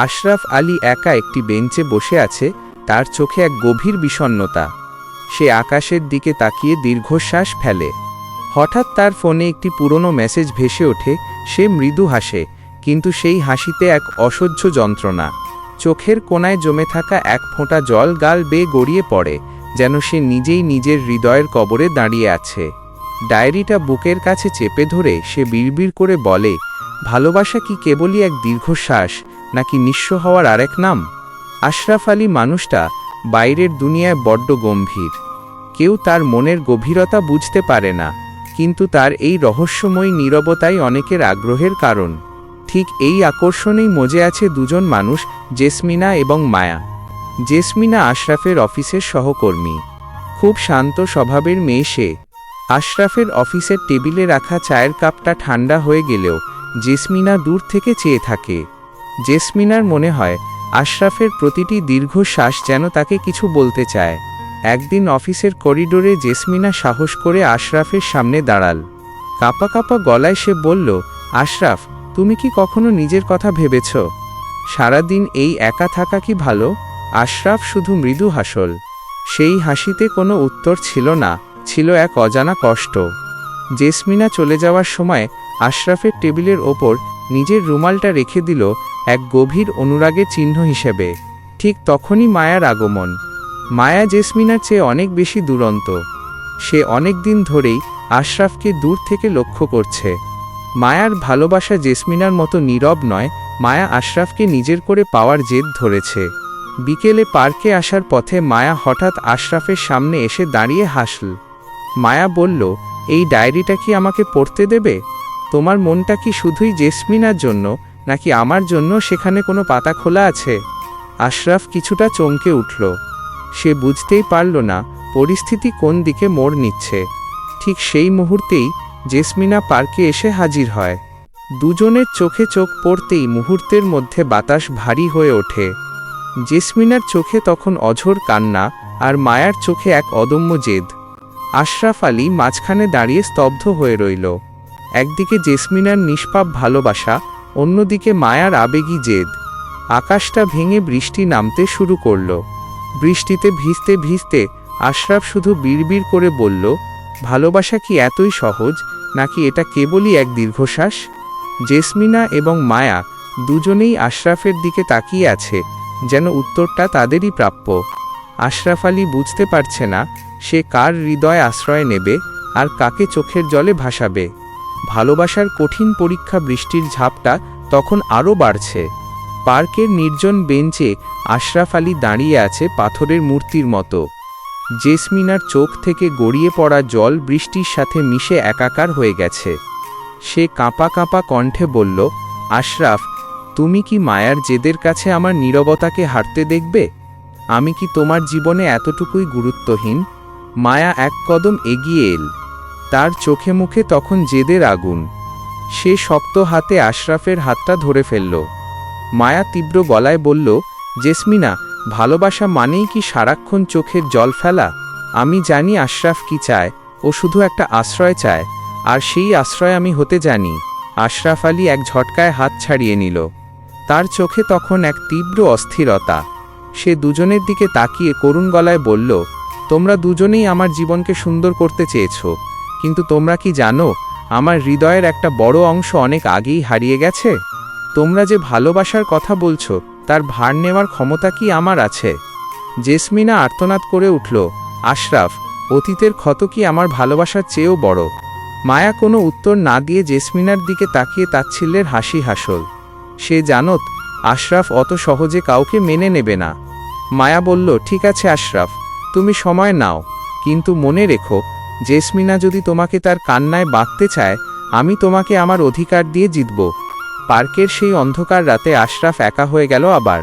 আশরাফ আলী একা একটি বেঞ্চে বসে আছে, তার চোখে এক গভীর বিষণ্ণতা। সে আকাশের দিকে তাকিয়ে দীর্ঘশ্বাস ফেলে। হঠাৎ তার ফোনে একটি পুরনো মেসেজ ভেসে ওঠে। সে মৃদু হাসে, কিন্তু সেই হাসিতে এক অসহ্য যন্ত্রণা। চোখের কোণায় জমে থাকা এক ফোঁটা জল গাল বেয়ে গড়িয়ে পড়ে, যেন সে নিজেই নিজের হৃদয়ের কবরে দাঁড়িয়ে আছে। ডায়েরিটা বুকের কাছে চেপে ধরে সে বিড়বিড় করে বলে, ভালোবাসা কি কেবলই এক দীর্ঘশ্বাস, নাকি নিঃস্ব হওয়ার আরেক নাম? আশরাফ আলী মানুষটা বাইরের দুনিয়ায় বড্ড গম্ভীর। কেউ তার মনের গভীরতা বুঝতে পারে না, কিন্তু তার এই রহস্যময় নীরবতাই অনেকের আগ্রহের কারণ। ঠিক এই আকর্ষণেই মজে আছে দুজন মানুষ, জেসমিনা এবং মায়া। জেসমিনা আশরাফের অফিসের সহকর্মী। খুব শান্ত স্বভাবের মেয়ে সে। আশরাফের অফিসের টেবিলে রাখা চায়ের কাপটা ঠান্ডা হয়ে গেলেও জেসমিনা দূর থেকে চেয়ে থাকে। জেসমিনার মনে হয় আশরাফের প্রতিটি দীর্ঘশ্বাস যেন তাকে কিছু বলতে চায়। একদিন অফিসের করিডোরে জেসমিনা সাহস করে আশরাফের সামনে দাঁড়াল। কাঁপা কাঁপা গলায় সে বলল, আশরাফ, তুমি কি কখনো নিজের কথা ভেবেছ? সারাদিন এই একা থাকা কি ভালো? আশরাফ শুধু মৃদু হাসল। সেই হাসিতে কোনো উত্তর ছিল না, ছিল এক অজানা কষ্ট। জেসমিনা চলে যাওয়ার সময় আশরাফের টেবিলের ওপর নিজের রুমালটা রেখে দিল, এক গভীর অনুরাগের চিহ্ন হিসেবে। ঠিক তখনই মায়ার আগমন। মায়া জেসমিনার চেয়ে অনেক বেশি দুরন্ত। সে অনেক দিন ধরেই আশরাফকে দূর থেকে লক্ষ্য করছে। মায়ার ভালোবাসা জেসমিনার মতো নীরব নয়। মায়া আশরাফকে নিজের করে পাওয়ার জেদ ধরেছে। বিকেলে পার্কে আসার পথে মায়া হঠাৎ আশরাফের সামনে এসে দাঁড়িয়ে হাসল। মায়া বলল, এই ডায়েরিটা কি আমাকে পড়তে দেবে? তোমার মনটা কি শুধুই জেসমিনার জন্য, নাকি আমার জন্য সেখানে কোনো পাতা খোলা আছে? আশরাফ কিছুটা চমকে উঠল। সে বুঝতেই পারল না পরিস্থিতি কোন দিকে মোড় নিচ্ছে। ঠিক সেই মুহূর্তেই জেসমিনা পার্কে এসে হাজির হয়। দুজনের চোখে চোখ পড়তেই মুহূর্তের মধ্যে বাতাস ভারী হয়ে ওঠে। জেসমিনার চোখে তখন অঝোর কান্না, আর মায়ার চোখে এক অদম্য জেদ। আশরাফ আলী মাঝখানে দাঁড়িয়ে স্তব্ধ হয়ে রইল। একদিকে জেসমিনার নিষ্পাপ ভালোবাসা, অন্যদিকে মায়ার আবেগী জেদ। আকাশটা ভেঙে বৃষ্টি নামতে শুরু করল। বৃষ্টিতে ভিজতে ভিজতে আশরাফ শুধু বিড়বিড় করে বলল, ভালোবাসা কি এতই সহজ, নাকি এটা কেবলই এক দীর্ঘশ্বাস? জেসমিনা এবং মায়া দুজনেই আশরাফের দিকে তাকিয়ে আছে, যেন উত্তরটা তাদেরই প্রাপ্য। আশরাফ আলী বুঝতে পারছে না সে কার হৃদয় আশ্রয় নেবে আর কাকে চোখের জলে ভাসাবে। ভালোবাসার কঠিন পরীক্ষা। বৃষ্টির ঝাপটা তখন আরও বাড়ছে। পার্কের নির্জন বেঞ্চে আশরাফ আলী দাঁড়িয়ে আছে পাথরের মূর্তির মতো। জেসমিনার চোখ থেকে গড়িয়ে পড়া জল বৃষ্টির সাথে মিশে একাকার হয়ে গেছে। সে কাঁপা কাঁপা কণ্ঠে বলল, আশরাফ, তুমি কি মায়ার জেদের কাছে আমার নীরবতাকে হারতে দেখবে? আমি কি তোমার জীবনে এতটুকুই গুরুত্বহীন? মায়া এক কদম এগিয়ে এল। তার চোখে মুখে তখন জেদের আগুন। সে শক্ত হাতে আশরাফের হাতটা ধরে ফেলল। মায়া তীব্র গলায় বলল, জেসমিনা, ভালোবাসা মানেই কি সারাক্ষণ চোখের জল ফেলা? আমি জানি আশরাফ কি চায়। ও শুধু একটা আশ্রয় চায়, আর সেই আশ্রয় আমি হতে জানি। আশরাফ আলী এক ঝটকায় হাত ছাড়িয়ে নিল। তার চোখে তখন এক তীব্র অস্থিরতা। সে দুজনের দিকে তাকিয়ে করুণ গলায় বলল, তোমরা দুজনেই আমার জীবনকে সুন্দর করতে চেয়েছ, কিন্তু তোমরা কি জানো আমার হৃদয়ের একটা বড় অংশ অনেক আগেই হারিয়ে গেছে? তোমরা যে ভালোবাসার কথা বলছো, তার ভার নেওয়ার ক্ষমতা কি আমার আছে? জেসমিনা আর্তনাদ করে উঠল, আশরাফ, অতীতের ক্ষত কি আমার ভালোবাসার চেয়েও বড়? মায়া কোনো উত্তর না দিয়ে জেসমিনার দিকে তাকিয়ে তাচ্ছিল্যের হাসি হাসল। সে জানত আশরাফ অত সহজে কাউকে মেনে নেবে না। মায়া বলল, ঠিক আছে আশরাফ, তুমি সময় নাও, কিন্তু মনে রেখো, জেসমিনা যদি তোমাকে তার কান্নায় বাঁধতে চায়, আমি তোমাকে আমার অধিকার দিয়ে জিতব। পার্কের সেই অন্ধকার রাতে আশরাফ একা হয়ে গেল আবার।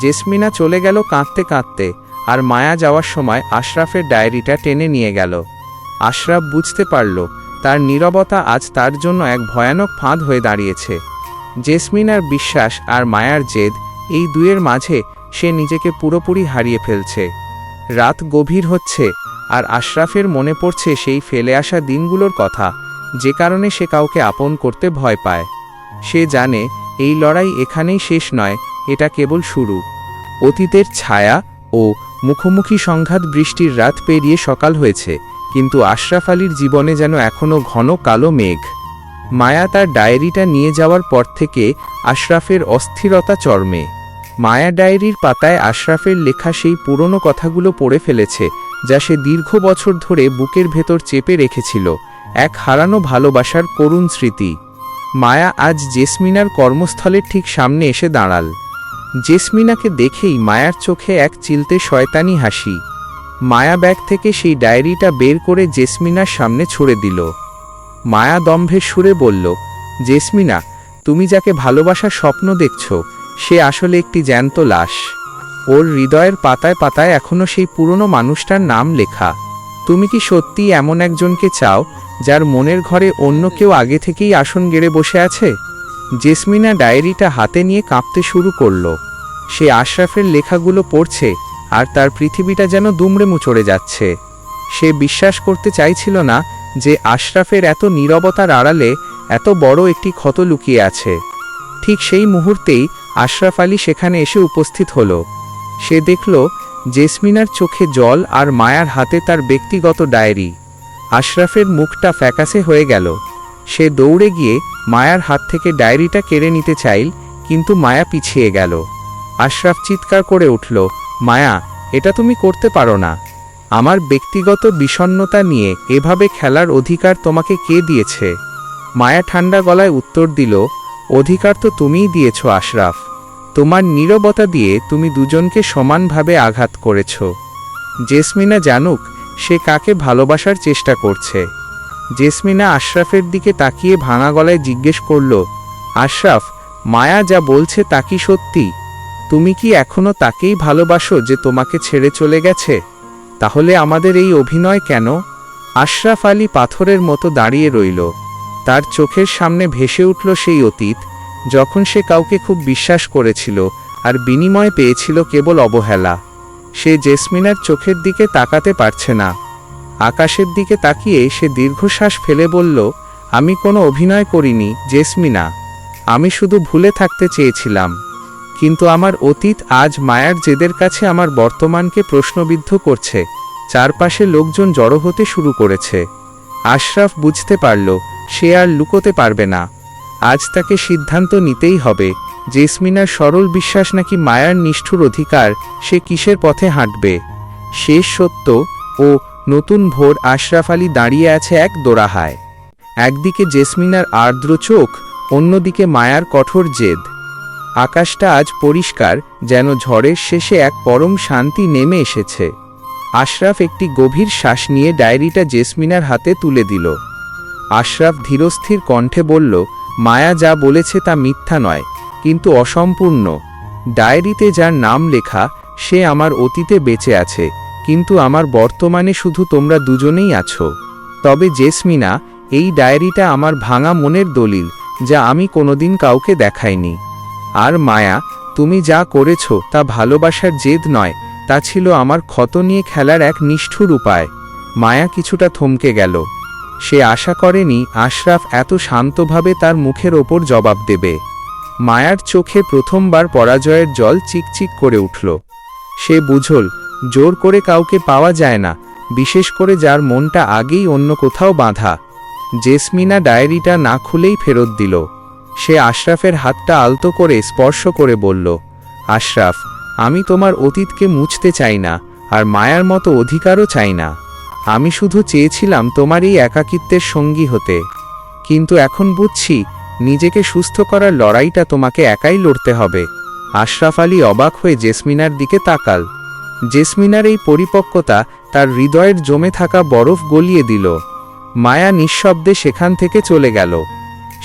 জেসমিনা চলে গেল কাঁদতে কাঁদতে, আর মায়া যাওয়ার সময় আশরাফের ডায়েরিটা টেনে নিয়ে গেল। আশরাফ বুঝতে পারল তার নীরবতা আজ তার জন্য এক ভয়ানক ফাঁদ হয়ে দাঁড়িয়েছে। জেসমিনার বিশ্বাস আর মায়ার জেদ, এই দুয়ের মাঝে সে নিজেকে পুরোপুরি হারিয়ে ফেলছে। রাত গভীর হচ্ছে, আর আশরাফের মনে পড়ছে সেই ফেলে আসা দিনগুলোর কথা, যে কারণে সে কাউকে আপন করতে ভয় পায়। সে জানে এই লড়াই এখানেই শেষ নয়, এটা কেবল শুরু। অতীতের ছায়া ও মুখোমুখি সংঘাত, বৃষ্টির রাত পেরিয়ে সকাল হয়েছে, কিন্তু আশরাফ আলীর জীবনে যেন এখনও ঘন কালো মেঘ। মায়া তার ডায়েরিটা নিয়ে যাওয়ার পর থেকে আশরাফের অস্থিরতা চরমে। মায়া ডায়েরির পাতায় আশরাফের লেখা সেই পুরনো কথাগুলো পড়ে ফেলেছে, যা সে দীর্ঘ বছর ধরে বুকের ভেতর চেপে রেখেছিল, এক হারানো ভালোবাসার করুণ স্মৃতি। মায়া আজ জেসমিনার কর্মস্থলের ঠিক সামনে এসে দাঁড়াল। জেসমিনাকে দেখেই মায়ার চোখে এক চিলতে শয়তানি হাসি। মায়া ব্যাগ থেকে সেই ডায়েরিটা বের করে জেসমিনার সামনে ছুঁড়ে দিল। মায়া দম্ভের সুরে বলল, জেসমিনা, তুমি যাকে ভালোবাসার স্বপ্ন দেখছ, সে আসলে একটি জ্যান্ত লাশ। ওর হৃদয়ের পাতায় পাতায় এখনও সেই পুরনো মানুষটার নাম লেখা। তুমি কি সত্যিই এমন একজনকে চাও, যার মনের ঘরে অন্য কেউ আগে থেকেই আসন গেড়ে বসে আছে? জেসমিনা ডায়েরিটা হাতে নিয়ে কাঁপতে শুরু করল। সে আশরাফের লেখাগুলো পড়ছে, আর তার পৃথিবীটা যেন দুমড়ে মুচড়ে যাচ্ছে। সে বিশ্বাস করতে চাইছিল না যে আশরাফের এত নীরবতার আড়ালে এত বড় একটি ক্ষত লুকিয়ে আছে। ঠিক সেই মুহূর্তেই আশরাফ আলী সেখানে এসে উপস্থিত হল। সে দেখল জেসমিনার চোখে জল আর মায়ার হাতে তার ব্যক্তিগত ডায়েরি। আশরাফের মুখটা ফ্যাকাসে হয়ে গেল। সে দৌড়ে গিয়ে মায়ার হাত থেকে ডায়েরিটা কেড়ে নিতে চাইল, কিন্তু মায়া পিছিয়ে গেল। আশরাফ চিৎকার করে উঠল, মায়া, এটা তুমি করতে পারো না। আমার ব্যক্তিগত বিষণ্ণতা নিয়ে এভাবে খেলার অধিকার তোমাকে কে দিয়েছে? মায়া ঠান্ডা গলায় উত্তর দিল, অধিকার তো তুমিই দিয়েছ আশরাফ। তোমার নীরবতা দিয়ে তুমি দুজনকে সমানভাবে আঘাত করেছ। জেসমিনা জানুক সে কাকে ভালোবাসার চেষ্টা করছে। জেসমিনা আশরাফের দিকে তাকিয়ে ভাঙা গলায় জিজ্ঞেস করল, আশরাফ, মায়া যা বলছে তা কি সত্যি? তুমি কি এখনো তাকেই ভালোবাসো যে তোমাকে ছেড়ে চলে গেছে? তাহলে আমাদের এই অভিনয় কেন? আশরাফ আলী পাথরের মতো দাঁড়িয়ে রইল। তার চোখের সামনে ভেসে উঠল সেই অতীত, যখন সে কাউকে খুব বিশ্বাস করেছিল আর বিনিময়ে পেয়েছিল কেবল অবহেলা। সে জেসমিনার চোখের দিকে তাকাতে পারছে না। আকাশের দিকে তাকিয়ে সে দীর্ঘশ্বাস ফেলে বলল, আমি কোনো অভিনয় করিনি জেসমিনা, আমি শুধু ভুলে থাকতে চেয়েছিলাম। কিন্তু আমার অতীত আজ মায়ার জেদের কাছে আমার বর্তমানকে প্রশ্নবিদ্ধ করছে। চারপাশে লোকজন জড়ো হতে শুরু করেছে। আশরাফ বুঝতে পারল সে আর লুকোতে পারবে না। আজ তাকে সিদ্ধান্ত নিতেই হবে। জেসমিনার সরল বিশ্বাস নাকি মায়ার নিষ্ঠুর অধিকার, সে কিসের পথে হাঁটবে? শেষ সত্য ও নতুন ভোর। আশরাফ আলী দাঁড়িয়ে আছে এক দোরাহায়। একদিকে জেসমিনার আর্দ্র চোখ, অন্যদিকে মায়ার কঠোর জেদ। আকাশটা আজ পরিষ্কার, যেন ঝড়ের শেষে এক পরম শান্তি নেমে এসেছে। আশরাফ একটি গভীর শ্বাস নিয়ে ডায়েরিটা জেসমিনার হাতে তুলে দিল। আশরাফ ধীরস্থির কণ্ঠে বলল, মায়া যা বলেছে তা মিথ্যা নয়, কিন্তু অসম্পূর্ণ। ডায়েরিতে যার নাম লেখা সে আমার অতীতে বেঁচে আছে, কিন্তু আমার বর্তমানে শুধু তোমরা দুজনেই আছো। তবে জেসমিনা, এই ডায়েরিটা আমার ভাঙা মনের দলিল, যা আমি কোনোদিন কাউকে দেখাইনি। আর মায়া, তুমি যা করেছ তা ভালোবাসার জেদ নয়, তা ছিল আমার ক্ষত নিয়ে খেলার এক নিষ্ঠুর উপায়। মায়া কিছুটা থমকে গেল। সে আশা করেনি আশরাফ এত শান্তভাবে তার মুখের ওপর জবাব দেবে। মায়ার চোখে প্রথমবার পরাজয়ের জল চিকচিক করে উঠল। সে বুঝল জোর করে কাউকে পাওয়া যায় না, বিশেষ করে যার মনটা আগেই অন্য কোথাও বাঁধা। জেসমিনা ডায়েরিটা না খুলেই ফেরত দিল। সে আশরাফের হাতটা আলতো করে স্পর্শ করে বলল, আশরাফ, আমি তোমার অতীতকে মুছতে চাই না, আর মায়ার মতো অধিকারও চাই না। আমি শুধু চেয়েছিলাম তোমার এই একাকিত্বের সঙ্গী হতে। কিন্তু এখন বুঝছি নিজেকে সুস্থ করার লড়াইটা তোমাকে একাই লড়তে হবে। আশরাফ আলী অবাক হয়ে জেসমিনার দিকে তাকাল। জেসমিনার এই পরিপক্কতা তার হৃদয়ের জমে থাকা বরফ গলিয়ে দিল। মায়া নিঃশব্দে সেখান থেকে চলে গেল।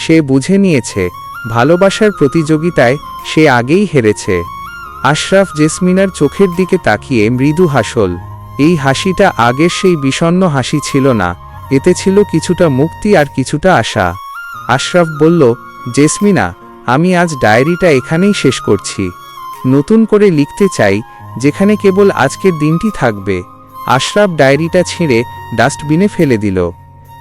সে বুঝে নিয়েছে ভালোবাসার প্রতিযোগিতায় সে আগেই হেরেছে। আশরাফ জেসমিনার চোখের দিকে তাকিয়ে মৃদু হাসল। এই হাসিটা আগের সেই বিষণ্ণ হাসি ছিল না, এতে ছিল কিছুটা মুক্তি আর কিছুটা আশা। আশরাফ বলল, জেসমিনা, আমি আজ ডায়েরিটা এখানেই শেষ করছি। নতুন করে লিখতে চাই, যেখানে কেবল আজকের দিনটি থাকবে। আশরাফ ডায়েরিটা ছিঁড়ে ডাস্টবিনে ফেলে দিল।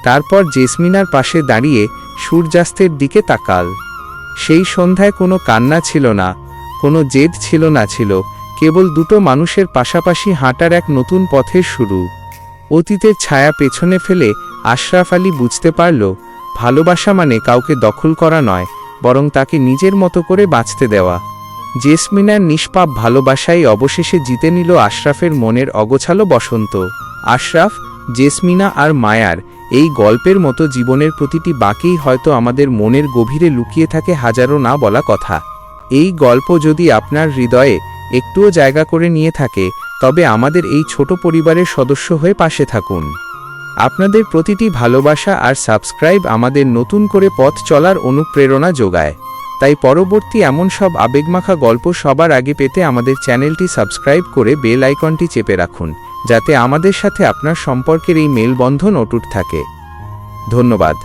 তারপর জেসমিনার পাশে দাঁড়িয়ে সূর্যাস্তের দিকে তাকাল। সেই সন্ধ্যায় কোনো কান্না ছিল না, কোনো জেদ ছিল না, ছিল কেবল দুটো মানুষের পাশাপাশি হাঁটার এক নতুন পথের শুরু। অতীতের ছায়া পেছনে ফেলে আশরাফ আলী বুঝতে পারল, ভালোবাসা মানে কাউকে দখল করা নয়, বরং তাকে নিজের মতো করে বাঁচতে দেওয়া। জেসমিনার নিষ্পাপ ভালোবাসাই অবশেষে জিতে নিল আশরাফের মনের অগোছালো বসন্ত। আশরাফ, জেসমিনা আর মায়ার এই গল্পের মতো জীবনের প্রতিটি বাঁকেই হয়তো আমাদের মনের গভীরে লুকিয়ে থাকে হাজারো না বলা কথা। এই গল্প যদি আপনার হৃদয়ে একটুও জায়গা করে নিয়ে থাকে, তবে আমাদের এই ছোট পরিবারের সদস্য হয়ে পাশে থাকুন। আপনাদের প্রতিটি ভালোবাসা আর সাবস্ক্রাইব আমাদের নতুন করে পথ চলার অনুপ্রেরণা যোগায়। তাই পরবর্তী এমন সব আবেগমাখা গল্প সবার আগে পেতে আমাদের চ্যানেলটি সাবস্ক্রাইব করে বেল আইকনটি চেপে রাখুন, যাতে আমাদের সাথে আপনার সম্পর্কের এই মেলবন্ধন অটুট থাকে। ধন্যবাদ।